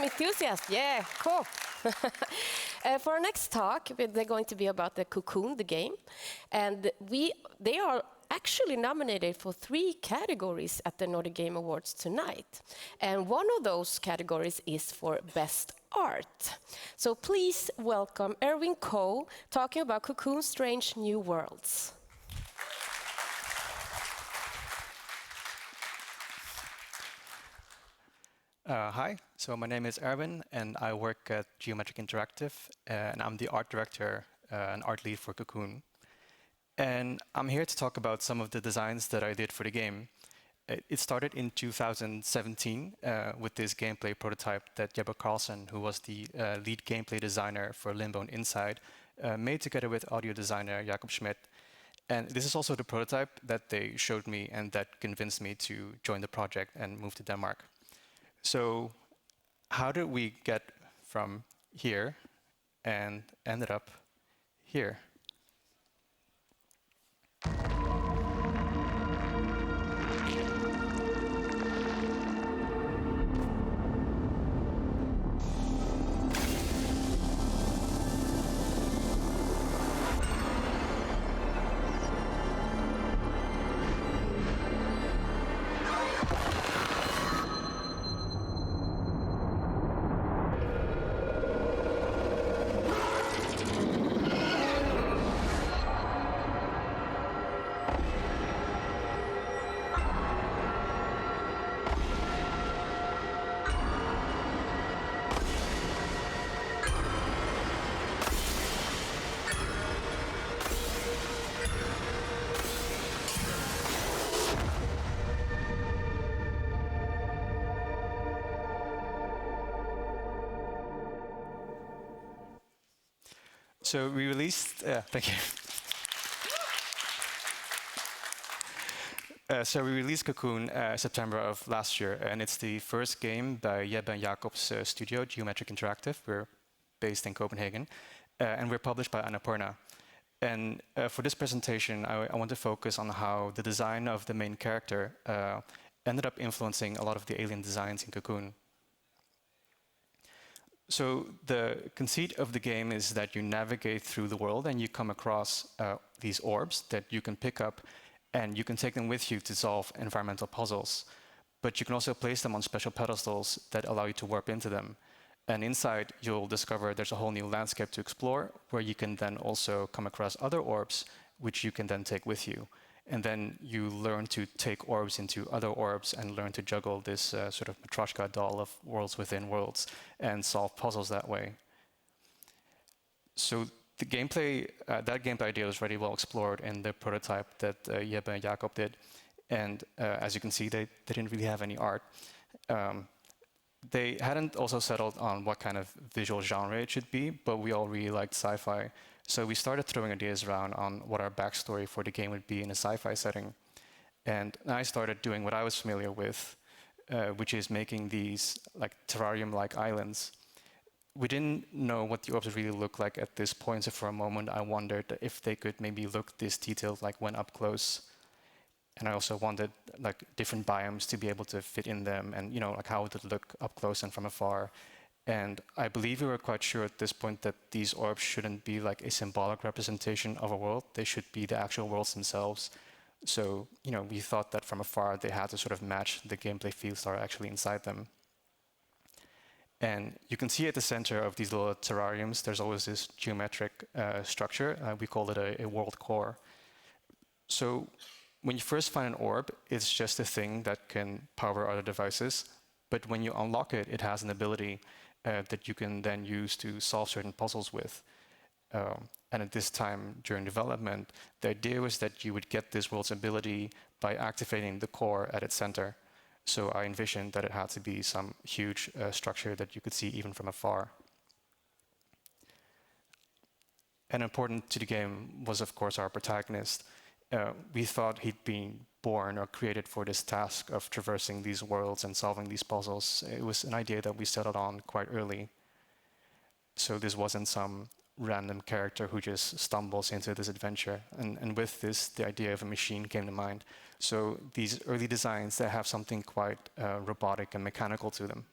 enthusiast. Yeah, cool. For our next talk, they're going to be about the Cocoon, the game. And they are actually nominated for 3 categories at the Nordic Game Awards tonight. And one of those categories is for Best Art. So please welcome Erwin talking about Cocoon Strange New Worlds. Hi, so my name is Erwin, and I work at Geometric Interactive, and I'm the art director and art lead for Cocoon. And I'm here to talk about some of the designs that I did for the game. It started in 2017 with this gameplay prototype that Jeppe Carlsen, who was the lead gameplay designer for Limbo and Inside, made together with audio designer Jakob Schmidt. And this is also the prototype that they showed me and that convinced me to join the project and move to Denmark. So how did we get from here and ended up here? So we released, thank you. So we released Cocoon September of last year, and it's the first game by Jeppe and Jakob's studio, Geometric Interactive. We're based in Copenhagen, and we're published by Annapurna. And for this presentation, I want to focus on how the design of the main character ended up influencing a lot of the alien designs in Cocoon. So the conceit of the game is that you navigate through the world and you come across these orbs that you can pick up, and you can take them with you to solve environmental puzzles. But you can also place them on special pedestals that allow you to warp into them. And inside, you'll discover there's a whole new landscape to explore, where you can then also come across other orbs, which you can then take with you. And then you learn to take orbs into other orbs and learn to juggle this sort of Matryoshka doll of worlds within worlds and solve puzzles that way. So the gameplay, that gameplay idea was very well explored in the prototype that Jeppe and Jakob did. And as you can see, they didn't really have any art. They hadn't also settled on what kind of visual genre it should be, but we all really liked sci-fi. So we started throwing ideas around on what our backstory for the game would be in a sci-fi setting. And I started doing what I was familiar with, which is making these like terrarium-like islands. We didn't know what the orbs really look like at this point, so for a moment I wondered if they could maybe look this detailed like when up close. And I also wanted like different biomes to be able to fit in them, and like how would it look up close and from afar. And I believe we were quite sure at this point that these orbs shouldn't be like a symbolic representation of a world. They should be the actual worlds themselves. So, we thought that from afar they had to sort of match the gameplay fields that are actually inside them. And you can see at the center of these little terrariums, there's always this geometric structure. We call it a world core. So when you first find an orb, it's just a thing that can power other devices. But when you unlock it, it has an ability that you can then use to solve certain puzzles with. And at this time during development, the idea was that you would get this world's ability by activating the core at its center. So I envisioned that it had to be some huge structure that you could see even from afar. And important to the game was, of course, our protagonist. We thought he'd been born or created for this task of traversing these worlds and solving these puzzles. It was an idea that we settled on quite early. So this wasn't some random character who just stumbles into this adventure. And with this, the idea of a machine came to mind. So these early designs, they have something quite robotic and mechanical to them.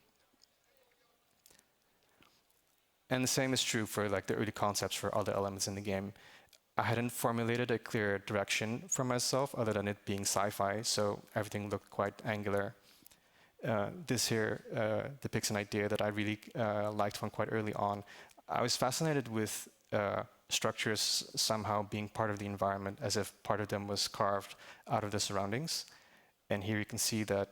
And the same is true for like the early concepts for other elements in the game. I hadn't formulated a clear direction for myself other than it being sci-fi, so everything looked quite angular. This here depicts an idea that I really liked from quite early on. I was fascinated with structures somehow being part of the environment, as if part of them was carved out of the surroundings. And here you can see that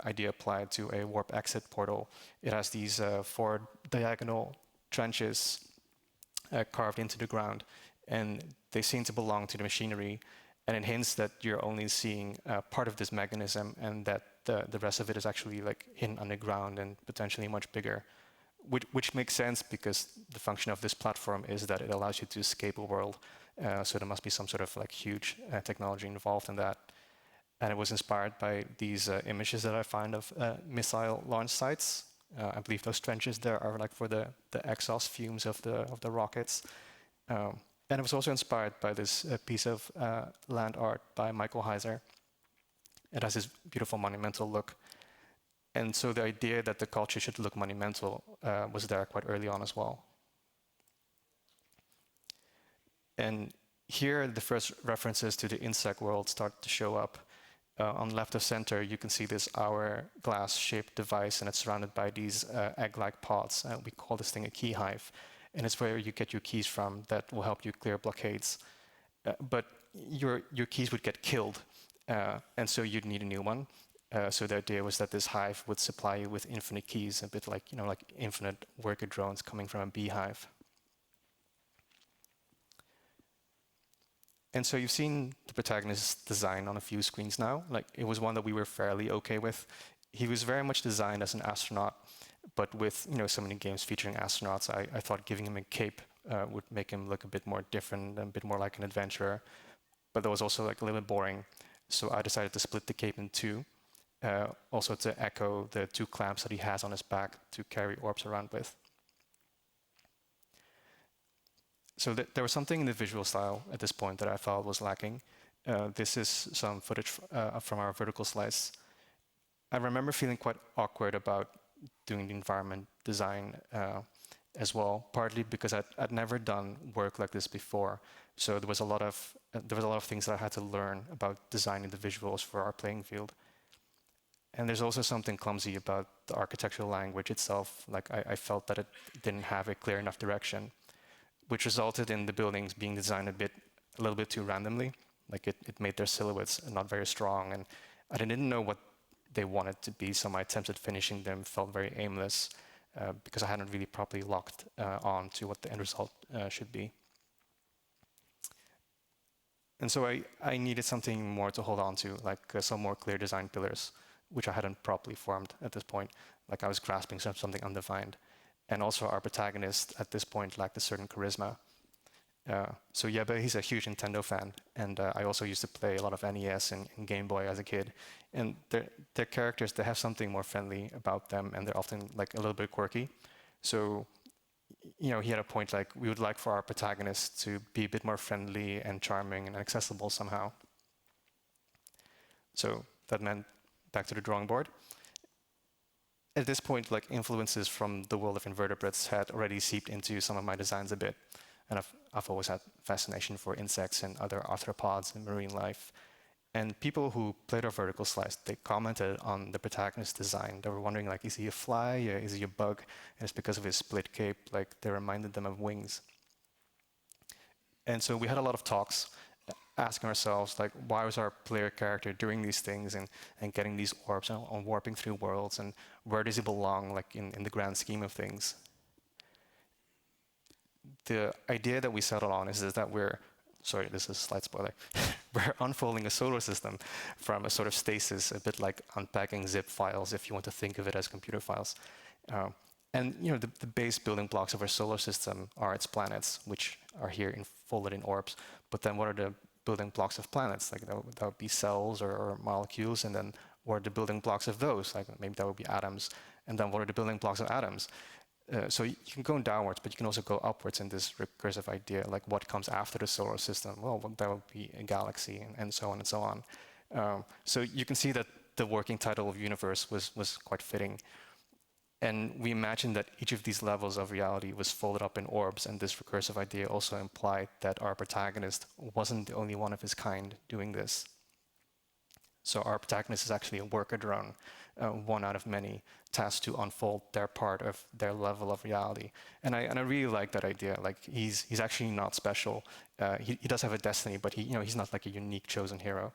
idea applied to a warp exit portal. It has these 4 diagonal trenches carved into the ground, and they seem to belong to the machinery. And it hints that you're only seeing part of this mechanism, and that the rest of it is actually like hidden underground and potentially much bigger. Which makes sense because the function of this platform is that it allows you to escape a world. So there must be some sort of like huge technology involved in that. And it was inspired by these images that I find of missile launch sites. I believe those trenches there are like for the exhaust fumes of the rockets. And it was also inspired by this piece of land art by Michael Heiser. It has this beautiful monumental look. And so the idea that the culture should look monumental was there quite early on as well. And here, the first references to the insect world start to show up. On left of center, you can see this hourglass-shaped device, and it's surrounded by these egg-like pods. We call this thing a key hive. And it's where you get your keys from that will help you clear blockades. But your keys would get killed, and so you'd need a new one. So the idea was that this hive would supply you with infinite keys, a bit like, like infinite worker drones coming from a beehive. And so you've seen the protagonist's design on a few screens now. Like, it was one that we were fairly okay with. He was very much designed as an astronaut, but with so many games featuring astronauts, I thought giving him a cape would make him look a bit more different, a bit more like an adventurer. But that was also like a little bit boring. So I decided to split the cape in 2, also to echo the 2 clamps that he has on his back to carry orbs around with. So there was something in the visual style at this point that I felt was lacking. This is some footage from our vertical slice. I remember feeling quite awkward about doing the environment design as well, partly because I'd never done work like this before. So there was a lot of things that I had to learn about designing the visuals for our playing field. And there's also something clumsy about the architectural language itself. Like, I felt that it didn't have a clear enough direction, which resulted in the buildings being designed a little bit too randomly. Like, it made their silhouettes not very strong, and I didn't know what they wanted to be, so my attempts at finishing them felt very aimless because I hadn't really properly locked on to what the end result should be. And so I needed something more to hold on to, like some more clear design pillars, which I hadn't properly formed at this point. Like, I was grasping something undefined. And also our protagonist at this point lacked a certain charisma. So Yebe, he's a huge Nintendo fan, and I also used to play a lot of NES and Game Boy as a kid. And their characters, they have something more friendly about them, and they're often like a little bit quirky. So, he had a point like, we would like for our protagonist to be a bit more friendly and charming and accessible somehow. So that meant back to the drawing board. At this point, like, influences from the world of invertebrates had already seeped into some of my designs a bit. And I've always had fascination for insects and other arthropods and marine life. And people who played our vertical slice, they commented on the protagonist's design. They were wondering, like, is he a fly? Is he a bug? And it's because of his split cape, like, they reminded them of wings. And so we had a lot of talks asking ourselves, like, why was our player character doing these things and getting these orbs and warping through worlds, and where does he belong, like, in the grand scheme of things? The idea that we settled on is that sorry, this is a slight spoiler. We're unfolding a solar system from a sort of stasis, a bit like unpacking zip files, if you want to think of it as computer files. And the base building blocks of our solar system are its planets, which are here folded in orbs. But then what are the building blocks of planets? Like, that would be cells or molecules, and then what are the building blocks of those? Like, maybe that would be atoms. And then what are the building blocks of atoms? So you can go downwards, but you can also go upwards in this recursive idea, like what comes after the solar system? Well, that would be a galaxy, and so on and so on. So you can see that the working title of universe was quite fitting. And we imagined that each of these levels of reality was folded up in orbs, and this recursive idea also implied that our protagonist wasn't the only one of his kind doing this. So our protagonist is actually a worker drone, one out of many, tasked to unfold their part of their level of reality. And I really like that idea. Like he's actually not special. He does have a destiny, but he's not like a unique chosen hero.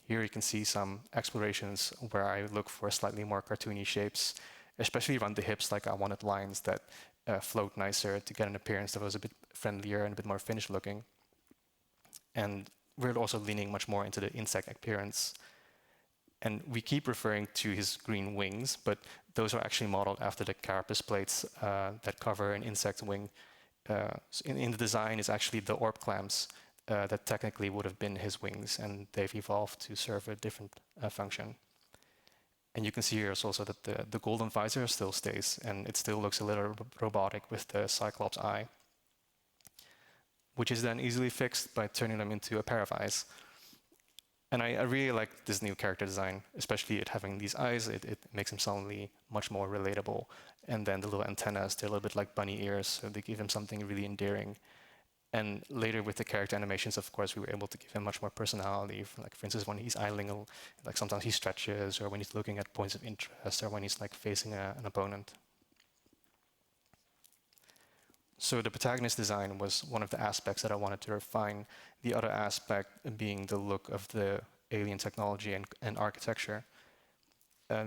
Here you can see some explorations where I look for slightly more cartoony shapes, especially around the hips. Like I wanted lines that float nicer to get an appearance that was a bit friendlier and a bit more finished looking. And we're also leaning much more into the insect appearance. And we keep referring to his green wings, but those are actually modeled after the carapace plates that cover an insect's wing. In the design is actually the orb clamps that technically would have been his wings, and they've evolved to serve a different function. And you can see here also that the golden visor still stays, and it still looks a little robotic with the Cyclops eye, which is then easily fixed by turning them into a pair of eyes. And I really like this new character design, especially it having these eyes. It makes him suddenly much more relatable. And then the little antennas, they're a little bit like bunny ears, so they give him something really endearing. And later with the character animations, of course, we were able to give him much more personality. Like, for instance, when he's idling, like sometimes he stretches, or when he's looking at points of interest, or when he's like facing an opponent. So the protagonist design was one of the aspects that I wanted to refine. The other aspect being the look of the alien technology and architecture.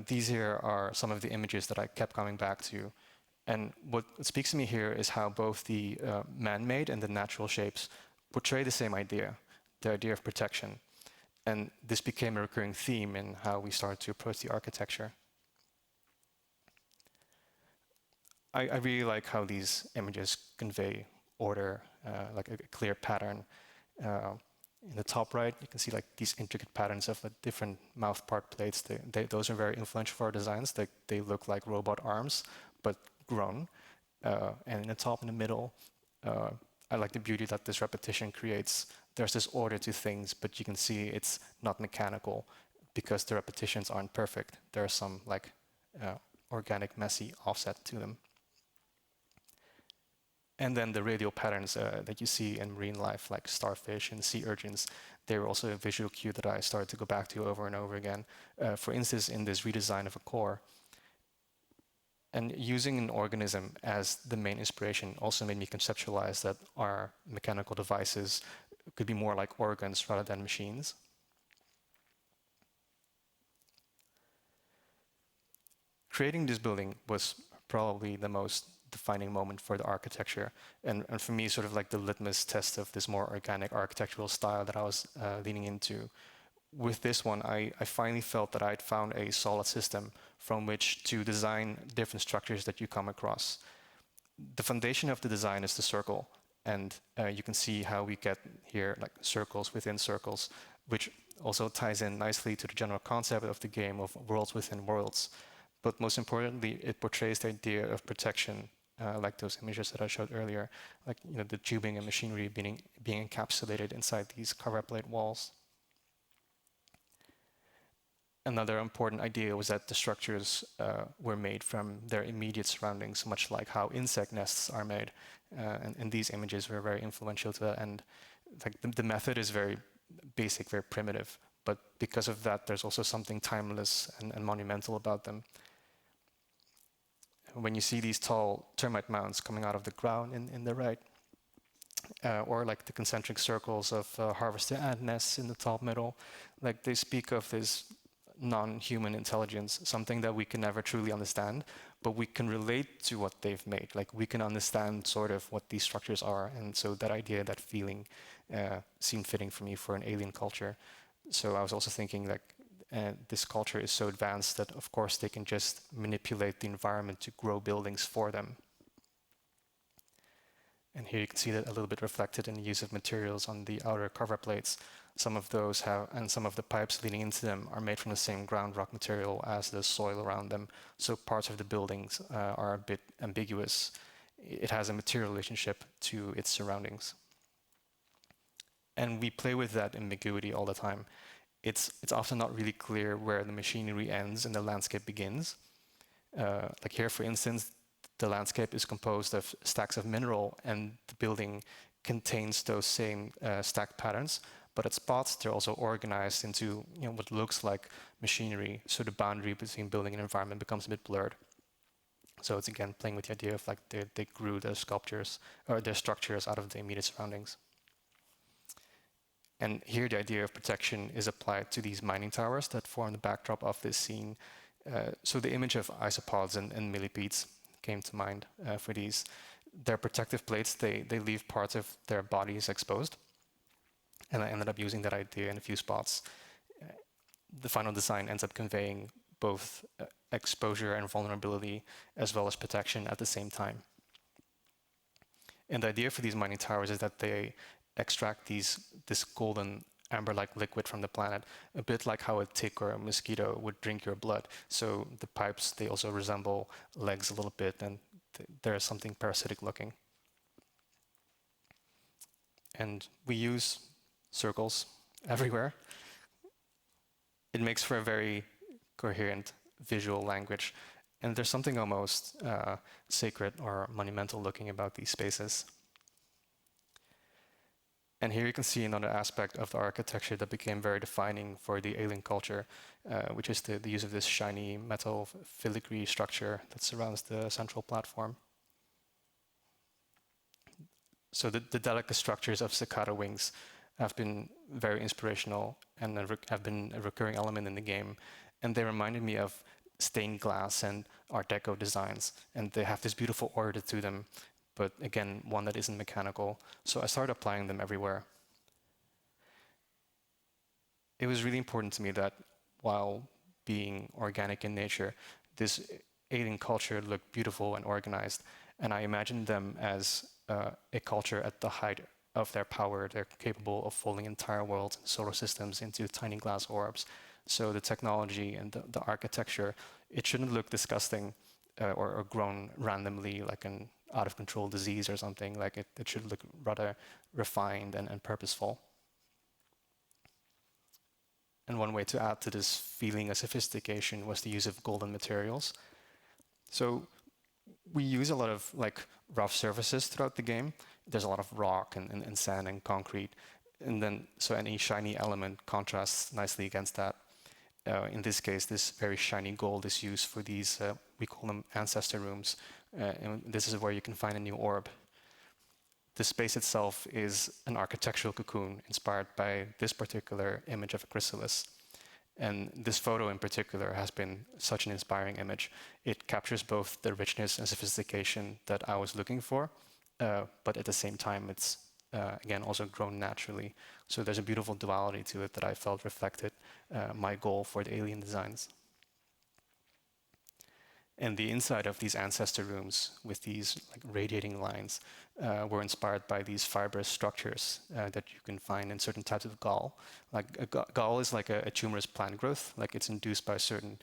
These here are some of the images that I kept coming back to. And what speaks to me here is how both the man-made and the natural shapes portray the same idea, the idea of protection. And this became a recurring theme in how we started to approach the architecture. I really like how these images convey order, like a clear pattern. In the top right, you can see like these intricate patterns of different mouth part plates. Those are very influential for our designs. They look like robot arms, but grown. And in the top and the middle, I like the beauty that this repetition creates. There's this order to things, but you can see it's not mechanical because the repetitions aren't perfect. There's some like organic, messy offset to them. And then the radial patterns that you see in marine life, like starfish and sea urchins, they were also a visual cue that I started to go back to over and over again. For instance, in this redesign of a core. And using an organism as the main inspiration also made me conceptualize that our mechanical devices could be more like organs rather than machines. Creating this building was probably the most defining moment for the architecture, and for me, sort of like the litmus test of this more organic architectural style that I was leaning into. With this one, I finally felt that I'd found a solid system from which to design different structures that you come across. The foundation of the design is the circle, and you can see how we get here like circles within circles, which also ties in nicely to the general concept of the game of worlds within worlds. But most importantly, it portrays the idea of protection, like those images that I showed earlier, like the tubing and machinery being encapsulated inside these cover plate walls. Another important idea was that the structures were made from their immediate surroundings, much like how insect nests are made. And these images were very influential to that. And like the method is very basic, very primitive. But because of that, there's also something timeless and monumental about them. When you see these tall termite mounds coming out of the ground in the right, or like the concentric circles of harvested ant nests in the top middle, like they speak of this non-human intelligence, something that we can never truly understand, but we can relate to what they've made. Like we can understand sort of what these structures are, and so that idea, that feeling, seemed fitting for me for an alien culture. So I was also thinking like this culture is so advanced that of course they can just manipulate the environment to grow buildings for them. And here you can see that a little bit reflected in the use of materials on the outer cover plates. Some of those have, and some of the pipes leading into them are made from the same ground rock material as the soil around them. So parts of the buildings are a bit ambiguous. It has a material relationship to its surroundings. And we play with that ambiguity all the time. It's often not really clear where the machinery ends and the landscape begins. Like here, for instance, the landscape is composed of stacks of mineral, and the building contains those same stacked patterns. But at spots, they're also organized into what looks like machinery. So the boundary between building and environment becomes a bit blurred. So it's again playing with the idea of like they grew their sculptures or their structures out of the immediate surroundings. And here the idea of protection is applied to these mining towers that form the backdrop of this scene. So the image of isopods and millipedes came to mind for these. They're protective plates, they leave parts of their bodies exposed. And I ended up using that idea in a few spots. The final design ends up conveying both exposure and vulnerability as well as protection at the same time. And the idea for these mining towers is that they extract this golden amber-like liquid from the planet, a bit like how a tick or a mosquito would drink your blood. So the pipes, they also resemble legs a little bit, and there's something parasitic looking. And we use circles everywhere. It makes for a very coherent visual language. And there's something almost sacred or monumental looking about these spaces. And here you can see another aspect of the architecture that became very defining for the alien culture, which is the use of this shiny metal filigree structure that surrounds the central platform. So the delicate structures of cicada wings have been very inspirational and have been a recurring element in the game. And they reminded me of stained glass and Art Deco designs. And they have this beautiful order to them, but again, one that isn't mechanical. So I started applying them everywhere. It was really important to me that while being organic in nature, this alien culture looked beautiful and organized. And I imagined them as a culture at the height of their power. They're capable of folding entire worlds and solar systems into tiny glass orbs. So the technology and the architecture, it shouldn't look disgusting or grown randomly like an out-of-control disease or something. Like it should look rather refined and purposeful. And one way to add to this feeling of sophistication was the use of golden materials. So we use a lot of like rough surfaces throughout the game. There's a lot of rock and sand and concrete. And then, so any shiny element contrasts nicely against that. In this case, this very shiny gold is used for these, we call them ancestor rooms. And this is where you can find a new orb. The space itself is an architectural cocoon inspired by this particular image of a chrysalis. And this photo in particular has been such an inspiring image. It captures both the richness and sophistication that I was looking for, but at the same time, it's again also grown naturally. So there's a beautiful duality to it that I felt reflected my goal for the alien designs. And the inside of these ancestor rooms with these like radiating lines were inspired by these fibrous structures that you can find in certain types of gall. Like gall is like a tumorous plant growth, like it's induced by certain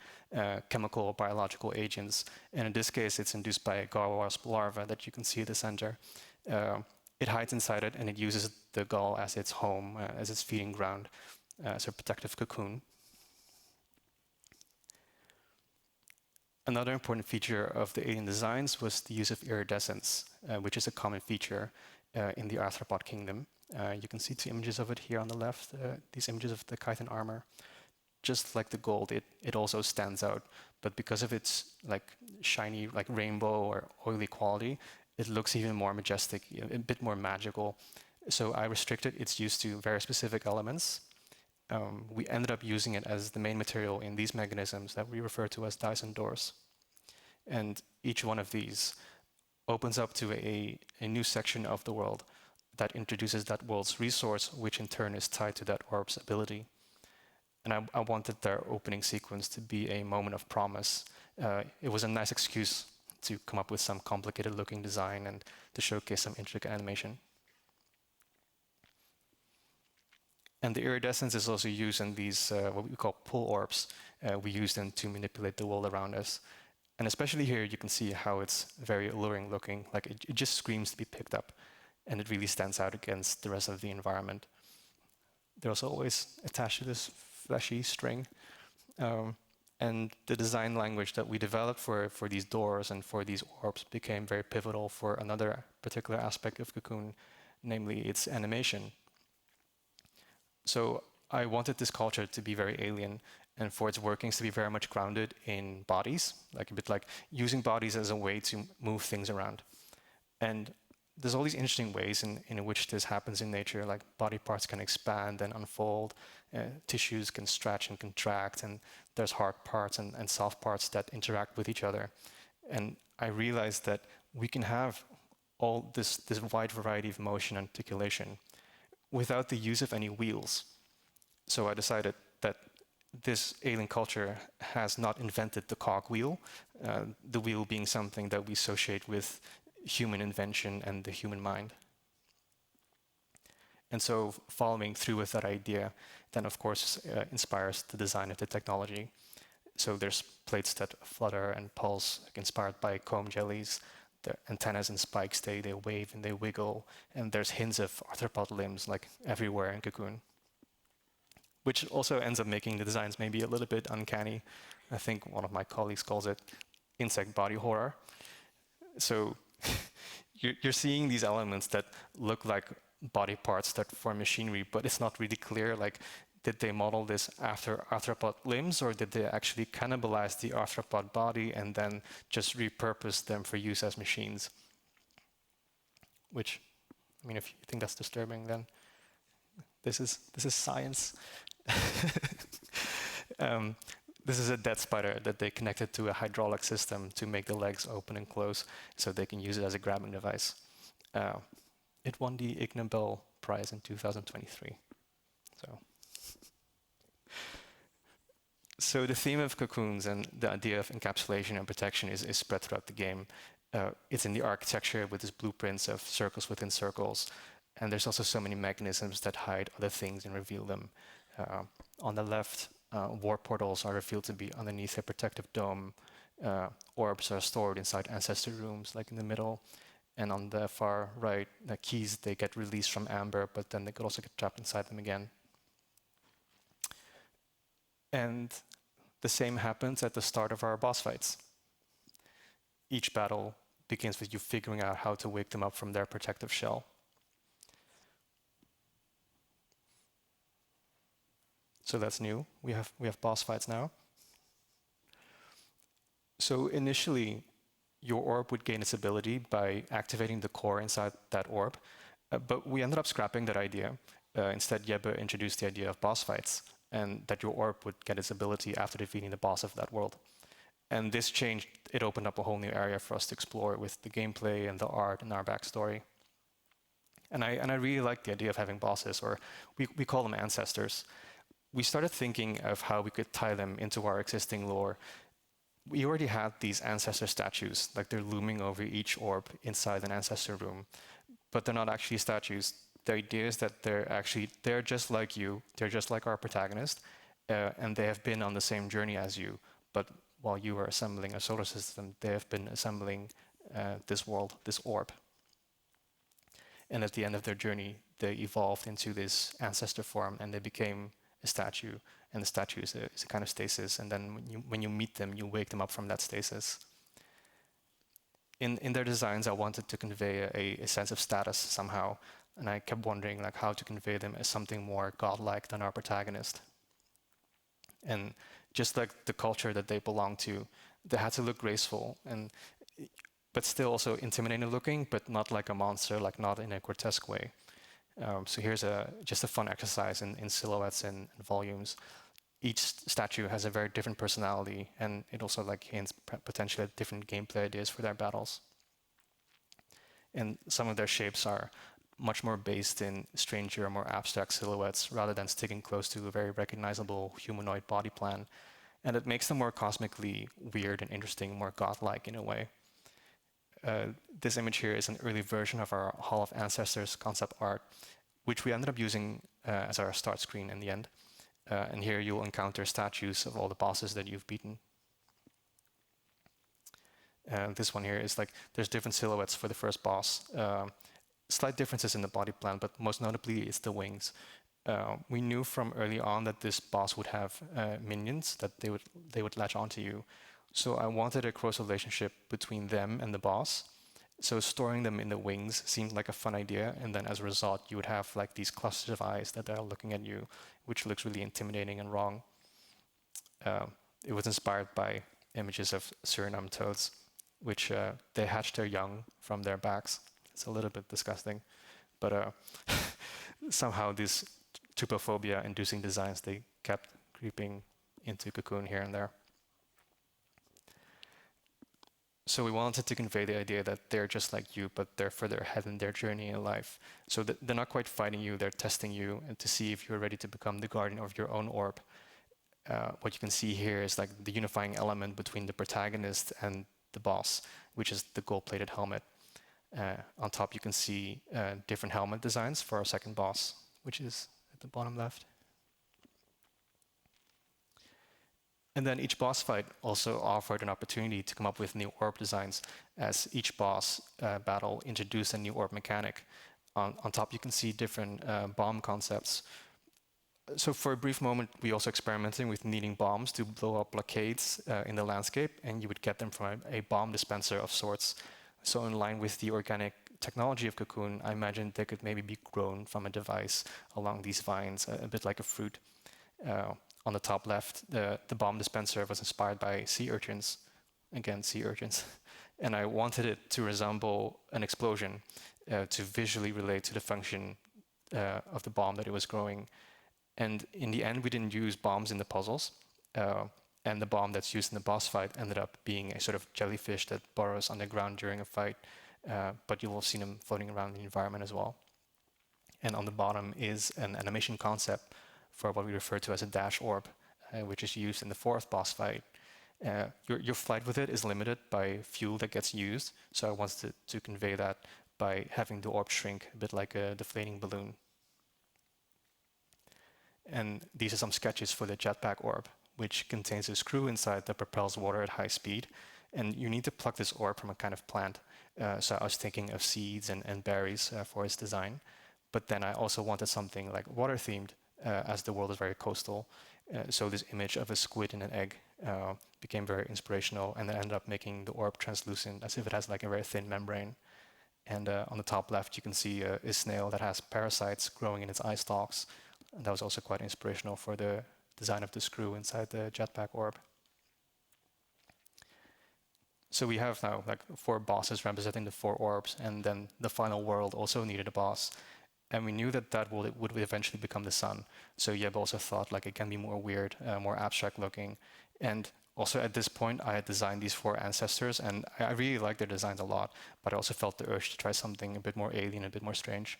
chemical or biological agents. And in this case, it's induced by a gall wasp larva that you can see at the center. It hides inside it and it uses the gall as its home, as its feeding ground, as a protective cocoon. Another important feature of the alien designs was the use of iridescence, which is a common feature in the arthropod kingdom. You can see two images of it here on the left, these images of the chitin armor. Just like the gold, it also stands out, but because of its like shiny, like rainbow or oily quality, it looks even more majestic, a bit more magical. So I restricted its use to very specific elements. We ended up using it as the main material in these mechanisms that we refer to as Dyson doors. And each one of these opens up to a new section of the world that introduces that world's resource, which in turn is tied to that orb's ability. And I wanted their opening sequence to be a moment of promise. It was a nice excuse to come up with some complicated looking design and to showcase some intricate animation. And the iridescence is also used in these, what we call pull orbs. We use them to manipulate the world around us. And especially here, you can see how it's very alluring looking. Like it just screams to be picked up. And it really stands out against the rest of the environment. They're also always attached to this fleshy string. And the design language that we developed for these doors and for these orbs became very pivotal for another particular aspect of Cocoon, namely its animation. So I wanted this culture to be very alien and for its workings to be very much grounded in bodies, like a bit like using bodies as a way to move things around. And there's all these interesting ways in which this happens in nature, like body parts can expand and unfold, tissues can stretch and contract, and there's hard parts and soft parts that interact with each other. And I realized that we can have all this wide variety of motion and articulation without the use of any wheels. So I decided that this alien culture has not invented the cogwheel, the wheel being something that we associate with human invention and the human mind. And so following through with that idea then of course inspires the design of the technology. So there's plates that flutter and pulse, like inspired by comb jellies. The antennas and spikes, they wave and they wiggle. And there's hints of arthropod limbs like everywhere in Cocoon, which also ends up making the designs maybe a little bit uncanny. I think one of my colleagues calls it insect body horror. So you're seeing these elements that look like body parts that form machinery, but it's not really clear, like, did they model this after arthropod limbs, or did they actually cannibalize the arthropod body and then just repurpose them for use as machines? Which, I mean, if you think that's disturbing, then this is science. This is a dead spider that they connected to a hydraulic system to make the legs open and close so they can use it as a grabbing device. It won the Ig Nobel Prize in 2023. So the theme of cocoons and the idea of encapsulation and protection is spread throughout the game. It's in the architecture with its blueprints of circles within circles. And there's also so many mechanisms that hide other things and reveal them. On the left, warp portals are revealed to be underneath a protective dome. Orbs are stored inside ancestor rooms, like in the middle. And on the far right, the keys, they get released from amber, but then they could also get trapped inside them again. And the same happens at the start of our boss fights. Each battle begins with you figuring out how to wake them up from their protective shell. So that's new. We have boss fights now. So initially, your orb would gain its ability by activating the core inside that orb, but we ended up scrapping that idea. Instead, Jebbe introduced the idea of boss fights, and that your orb would get its ability after defeating the boss of that world. And this changed, it opened up a whole new area for us to explore with the gameplay and the art and our backstory. And I really like the idea of having bosses, or we call them ancestors. We started thinking of how we could tie them into our existing lore. We already had these ancestor statues, like they're looming over each orb inside an ancestor room, but they're not actually statues. The idea is that they're just like you, they're just like our protagonist, and they have been on the same journey as you, but while you are assembling a solar system, they have been assembling this world, this orb. And at the end of their journey, they evolved into this ancestor form, and they became a statue, and the statue is a kind of stasis, and then when you meet them, you wake them up from that stasis. In their designs, I wanted to convey a sense of status somehow, and I kept wondering like how to convey them as something more godlike than our protagonist. And just like the culture that they belong to, they had to look graceful, but still also intimidating looking, but not like a monster, like not in a grotesque way. So here's just a fun exercise in silhouettes and volumes. Each statue has a very different personality, and it also like hints potentially at different gameplay ideas for their battles. And some of their shapes are much more based in stranger, more abstract silhouettes rather than sticking close to a very recognizable humanoid body plan. And it makes them more cosmically weird and interesting, more godlike in a way. This image here is an early version of our Hall of Ancestors concept art, which we ended up using as our start screen in the end. And here you'll encounter statues of all the bosses that you've beaten. This one here is like, there's different silhouettes for the first boss. Slight differences in the body plan, but most notably it's the wings. we knew from early on that this boss would have minions that they would latch onto you. So I wanted a close relationship between them and the boss. So storing them in the wings seemed like a fun idea, and then as a result, you would have like these clusters of eyes that are looking at you, which looks really intimidating and wrong. It was inspired by images of Suriname toads, which they hatch their young from their backs. It's a little bit disgusting, but somehow these trypophobia-inducing designs, they kept creeping into Cocoon here and there. So we wanted to convey the idea that they're just like you, but they're further ahead in their journey in life. So they're not quite fighting you, they're testing you and to see if you're ready to become the guardian of your own orb. What you can see here is like the unifying element between the protagonist and the boss, which is the gold-plated helmet. On top, you can see different helmet designs for our second boss, which is at the bottom left. And then each boss fight also offered an opportunity to come up with new orb designs, as each boss battle introduced a new orb mechanic. On top, you can see different bomb concepts. So for a brief moment, we also experimented with needing bombs to blow up blockades in the landscape, and you would get them from a bomb dispenser of sorts. So in line with the organic technology of Cocoon, I imagined they could maybe be grown from a device along these vines, a bit like a fruit. On the top left, the bomb dispenser was inspired by sea urchins. Again, sea urchins. And I wanted it to resemble an explosion to visually relate to the function of the bomb that it was growing. And in the end, we didn't use bombs in the puzzles. And the bomb that's used in the boss fight ended up being a sort of jellyfish that burrows underground during a fight. But you'll have seen them floating around the environment as well. And on the bottom is an animation concept for what we refer to as a dash orb, which is used in the fourth boss fight. Your flight with it is limited by fuel that gets used, so I wanted to convey that by having the orb shrink a bit like a deflating balloon. And these are some sketches for the jetpack orb, which contains a screw inside that propels water at high speed, and you need to pluck this orb from a kind of plant. So I was thinking of seeds and berries for its design, but then I also wanted something like water-themed, as the world is very coastal. So this image of a squid in an egg became very inspirational, and I ended up making the orb translucent as if it has like a very thin membrane. And on the top left, you can see a snail that has parasites growing in its eye stalks. And that was also quite inspirational for the design of the screw inside the jetpack orb. So we have now like 4 bosses representing the 4 orbs, and then the final world also needed a boss. And we knew that would eventually become the sun. So Jeb also thought like it can be more weird, more abstract looking. And also at this point, I had designed these 4 ancestors, and I really liked their designs a lot, but I also felt the urge to try something a bit more alien, a bit more strange.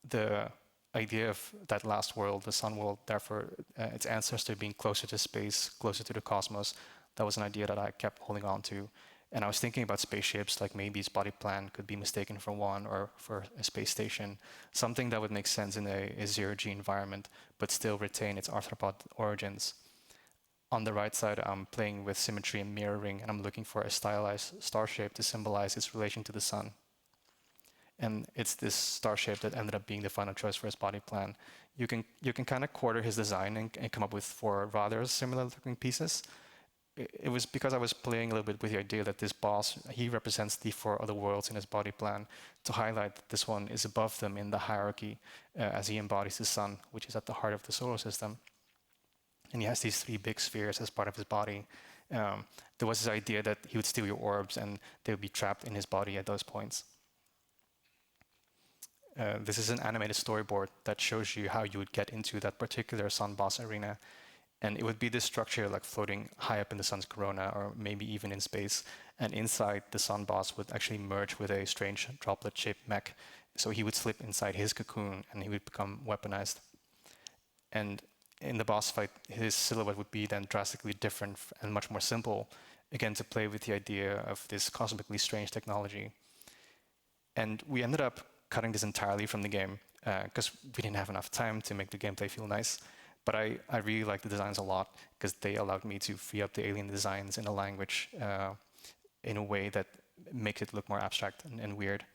The idea of that last world, the sun world, therefore its ancestor being closer to space, closer to the cosmos, that was an idea that I kept holding on to. And I was thinking about spaceships, like maybe its body plan could be mistaken for one or for a space station, something that would make sense in a zero-G environment, but still retain its arthropod origins. On the right side, I'm playing with symmetry and mirroring, and I'm looking for a stylized star shape to symbolize its relation to the sun. And it's this star shape that ended up being the final choice for his body plan. You can kind of quarter his design and come up with 4 rather similar-looking pieces. It was because I was playing a little bit with the idea that this boss, he represents the 4 other worlds in his body plan, to highlight that this one is above them in the hierarchy, as he embodies the sun, which is at the heart of the solar system. And he has these 3 big spheres as part of his body. There was this idea that he would steal your orbs and they would be trapped in his body at those points. This is an animated storyboard that shows you how you would get into that particular sun boss arena. And it would be this structure like floating high up in the sun's corona, or maybe even in space. And inside, the sun boss would actually merge with a strange droplet-shaped mech. So he would slip inside his cocoon and he would become weaponized. And in the boss fight, his silhouette would be then drastically different and much more simple, again, to play with the idea of this cosmically strange technology. And we ended up cutting this entirely from the game because we didn't have enough time to make the gameplay feel nice. But I really like the designs a lot because they allowed me to free up the alien designs in a language in a way that makes it look more abstract and weird.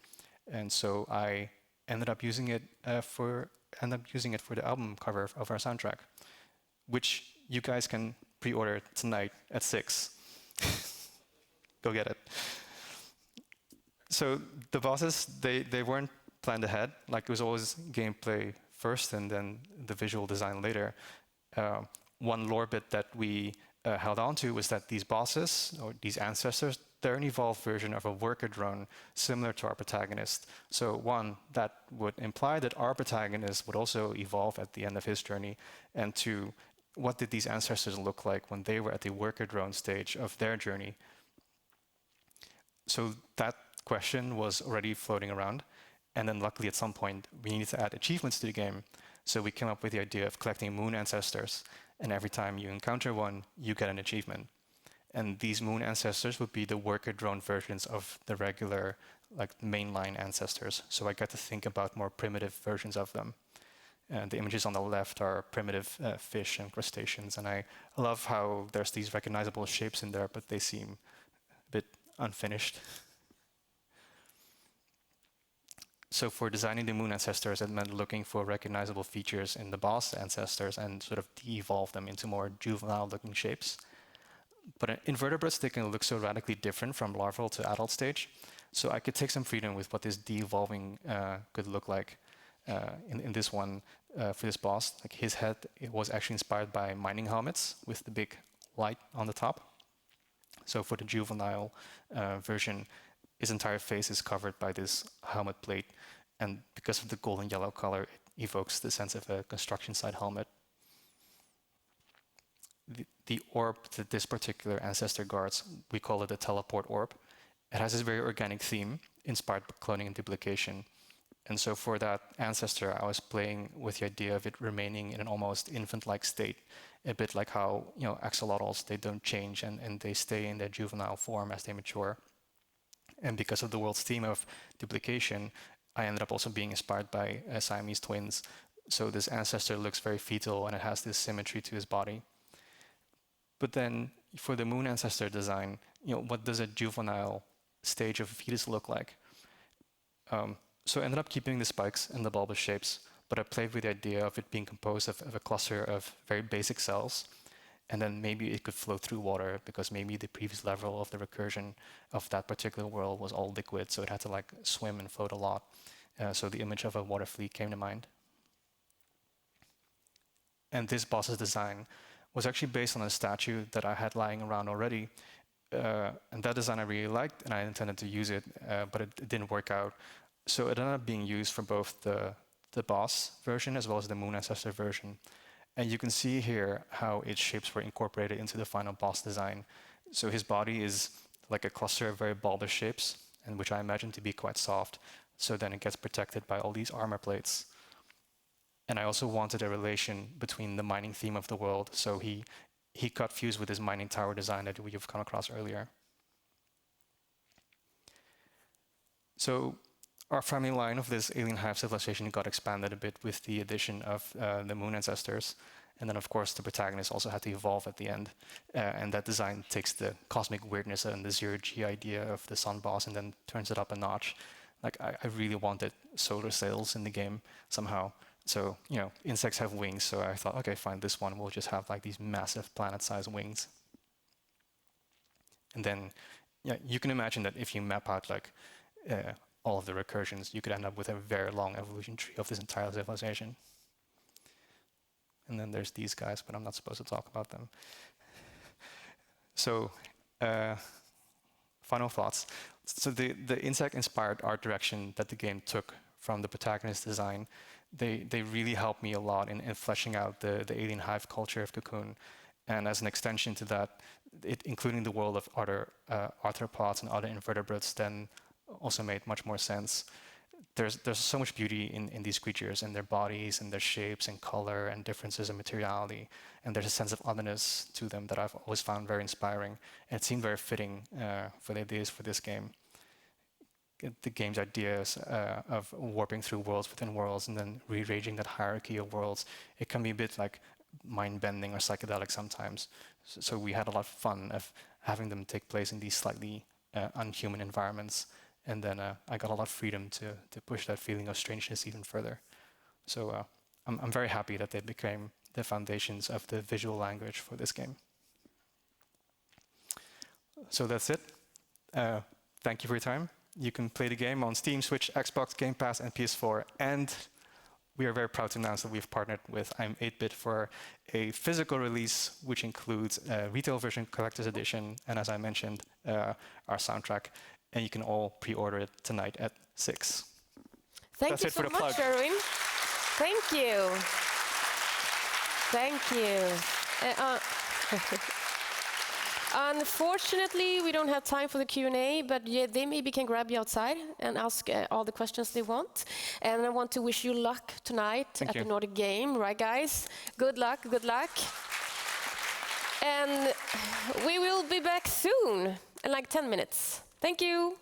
And so I ended up using it for the album cover of our soundtrack, which you guys can pre-order tonight at 6. Go get it. So the bosses, they weren't planned ahead. Like, it was always gameplay first and then the visual design later. One lore bit that we held on to was that these bosses, or these ancestors, they're an evolved version of a worker drone similar to our protagonist. So one, that would imply that our protagonist would also evolve at the end of his journey. And two, what did these ancestors look like when they were at the worker drone stage of their journey? So that question was already floating around. And then luckily at some point, we needed to add achievements to the game. So we came up with the idea of collecting moon ancestors. And every time you encounter one, you get an achievement. And these moon ancestors would be the worker drone versions of the regular, like, mainline ancestors. So I got to think about more primitive versions of them. And the images on the left are primitive fish and crustaceans. And I love how there's these recognizable shapes in there, but they seem a bit unfinished. So for designing the moon ancestors, it meant looking for recognizable features in the boss ancestors and sort of de-evolve them into more juvenile-looking shapes. But in invertebrates, they can look so radically different from larval to adult stage. So I could take some freedom with what this de-evolving could look like. In this one, for this boss, like, his head, it was actually inspired by mining helmets with the big light on the top. So for the juvenile version, his entire face is covered by this helmet plate, and because of the golden yellow color, it evokes the sense of a construction site helmet. The orb that this particular ancestor guards, we call it the teleport orb. It has this very organic theme inspired by cloning and duplication. And so for that ancestor, I was playing with the idea of it remaining in an almost infant-like state, a bit like how, axolotls, they don't change and they stay in their juvenile form as they mature. And because of the world's theme of duplication, I ended up also being inspired by Siamese twins. So this ancestor looks very fetal and it has this symmetry to his body. But then for the moon ancestor design, what does a juvenile stage of a fetus look like? So I ended up keeping the spikes and the bulbous shapes, but I played with the idea of it being composed of a cluster of very basic cells. And then maybe it could flow through water because maybe the previous level of the recursion of that particular world was all liquid, so it had to like swim and float a lot. So the image of a water flea came to mind. And this boss's design was actually based on a statue that I had lying around already. And that design I really liked, and I intended to use it, but it didn't work out. So it ended up being used for both the boss version as well as the moon ancestor version. And you can see here how its shapes were incorporated into the final boss design. So his body is like a cluster of very bulbous shapes, and which I imagine to be quite soft. So then it gets protected by all these armor plates. And I also wanted a relation between the mining theme of the world. So he cut fuse with his mining tower design that we've come across earlier. So our family line of this alien hive civilization got expanded a bit with the addition of the moon ancestors. And then, of course, the protagonist also had to evolve at the end. And that design takes the cosmic weirdness and the zero-G idea of the sun boss and then turns it up a notch. Like, I really wanted solar sails in the game somehow. So, insects have wings. So I thought, okay, fine, this one will just have like these massive planet-sized wings. And then, you can imagine that if you map out like all of the recursions, you could end up with a very long evolution tree of this entire civilization. And then there's these guys, but I'm not supposed to talk about them. So, final thoughts. So the insect-inspired art direction that the game took from the protagonist design, they really helped me a lot in fleshing out the alien hive culture of Cocoon. And as an extension to that, including the world of other arthropods and other invertebrates, then also made much more sense. There's so much beauty in these creatures and their bodies and their shapes and color and differences in materiality. And there's a sense of otherness to them that I've always found very inspiring. And it seemed very fitting for the ideas for this game. The game's ideas of warping through worlds within worlds and then rearranging that hierarchy of worlds, it can be a bit like mind-bending or psychedelic sometimes. So we had a lot of fun of having them take place in these slightly unhuman environments. And then I got a lot of freedom to push that feeling of strangeness even further. So I'm very happy that they became the foundations of the visual language for this game. So that's it. Thank you for your time. You can play the game on Steam, Switch, Xbox, Game Pass, and PS4. And we are very proud to announce that we've partnered with I'm 8-Bit for a physical release, which includes a retail version, collector's edition, and as I mentioned, our soundtrack. And you can all pre-order it tonight at 6. Thank you so much, Erwin. Thank you. Thank you. Unfortunately, we don't have time for the Q&A, but yeah, they maybe can grab you outside and ask all the questions they want. And I want to wish you luck tonight at the Nordic Game, right, guys? Good luck, good luck. And we will be back soon, in like 10 minutes. Thank you.